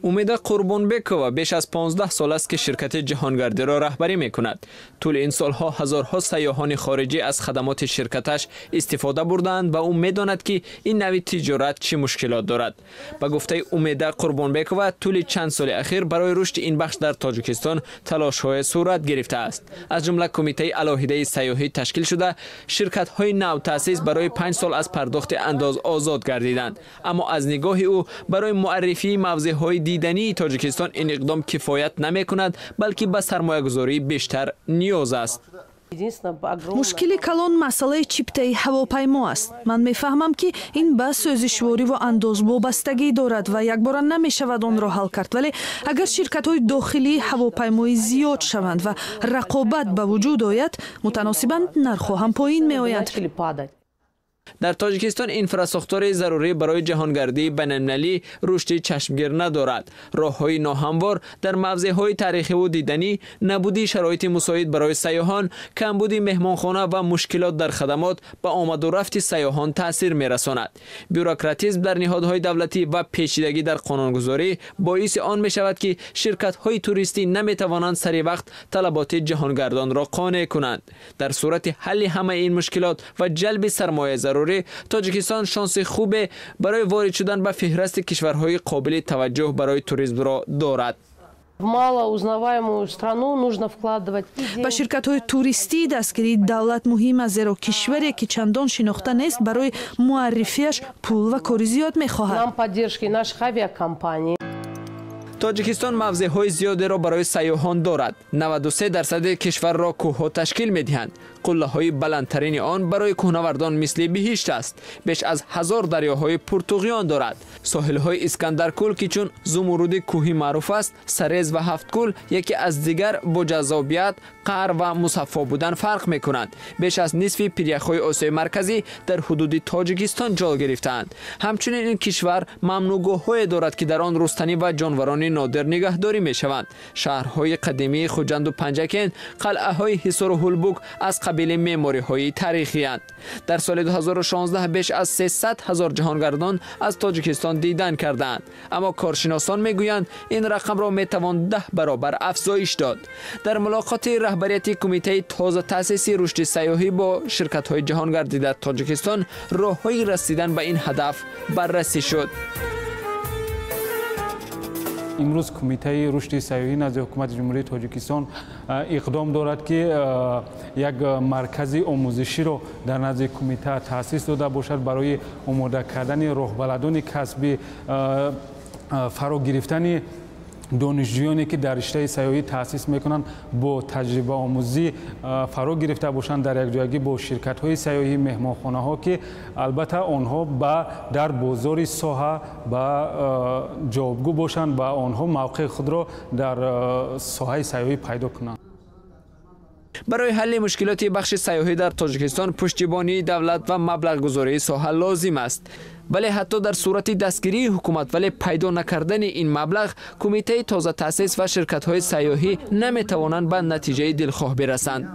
امیده قربانبکова بیش از 15 سال است که شرکت جهانگردی را رهبری میکند. طول این سالها هزارها سیاحان خارجی از خدمات شرکتش استفاده بردند و او میداند که این نوع تجارت چه مشکلات دارد. با گفته امیده قربانبکova طول چند سال اخیر برای رشد این بخش در تاجیکستان تلاش‌های صورت گرفته است. از جمله کمیته الهیده سیاحی تشکیل شده، شرکت‌های نو تأسیس برای 5 سال از پرداخت انداز آزاد گردیدند. اما از نگاه او برای معرفی موضع‌های دیدنی تاجیکستان این اقدام کفایت نمی‌کند، بلکه به سرمایه‌گذاری بیشتر نیاز است. مشکلی کلان مسئله چیپتای هواپیما است. من میفهمم که این به سوزشواری و انداز وابستگی دارد و یک بار نمیشود آن را حل کرد، ولی اگر شرکت‌های داخلی هواپیمایی زیاد شوند و رقابت به وجود آید، متناسباً نرخ هم پایین می‌آید. در تاجیکستان اینفراساختور ضروری برای جهانگردی بین‌المللی رشد چشمگیر ندارد. راه‌های ناهموار در موضع‌های تاریخی و دیدنی، نبودی شرایط مساعد برای سیاحان، کمبود مهمانخانه و مشکلات در خدمات به آمد و رفت سیاحان تاثیر می‌رساند. بوروکراتیسم در نهادهای دولتی و پیچیدگی در قانونگذاری باعث آن می‌شود که شرکت‌های توریستی نمی‌توانند سری وقت طلبات جهانگردان را قانع کنند. در صورت حل همه این مشکلات و جلب سرمایه ضروری، تاجیکستان شانس خوب برای وارد شدن به فهرست کشورهای قابل توجه برای توریسم را دارد. با شرکت‌های توریستی دستگیری دولت مهم است، زیرا کشوری که چندان شناخته نیست برای معرفیش پول و کار زیاد می‌خواهد. تاجیکستان موضع‌های زیادی را برای سیاحان دارد. 93% کشور را کوه‌ها تشکیل می‌دهند. قله‌های بلندترین آن برای کوهنوردان مثل بهشت است. بیش از 1000 دریاهای پرتقیان دارد. ساحل‌های اسکندرکول که چون زمرد کوهی معروف است، سرز و هفت‌کول یکی از دیگر با جذابیت، قعر و مصفا بودن فرق می‌کنند. بیش از نصف پیریخ‌های آسیای مرکزی در حدود تاجیکستان جای گرفتند. همچنین این کشور ممنوعگاه‌هایی دارد که در آن رستنی و جانوران نادر نگهداری می‌شوند. شهرهای قدیمی خوجند و پنجکین، قلعه‌های حصار و هلبوک از قبیل معماری‌های تاریخی اند. در سال 2016 بیش از 300,000 جهانگردان از تاجیکستان دیدن کردند، اما کارشناسان میگویند این رقم را میتوان 10 برابر افزایش داد. در ملاقات رهبریت کمیته تازه تأسیسی رشد سیاحی با شرکت‌های جهانگردی در تاجیکستان، راه‌های رسیدن به این هدف بررسی شد. امروز کمیته رشد سیاحی نزد حکومت جمهوری تاجیکستان اقدام دارد که یک مرکز آموزشی را در نزد کمیته تأسیس داده باشد برای آماده کردن راهبلدان کسبی، فرا گرفتن دانشجویانی که در رشته سیاحی تأسیس میکنند با تجربه آموزی فرا گرفته باشند در یک جایگی با شرکت های سیاحی، مهمانخانه ها که البته آنها در بازار ساحه جوابگو باشند و آنها موقع خود را در ساحه سیاحی پیدا کنند. برای حل مشکلات بخش سیاحی در تاجیکستان پشتیبانی دولت و مبلغ گذاری ساحه لازم است. ولی حتی در صورت دستگیری حکومت ولی پیدا نکردن این مبلغ، کمیته تازه تأسیس و شرکت‌های سیاحی نمی‌توانند به نتیجه دلخواه برسند.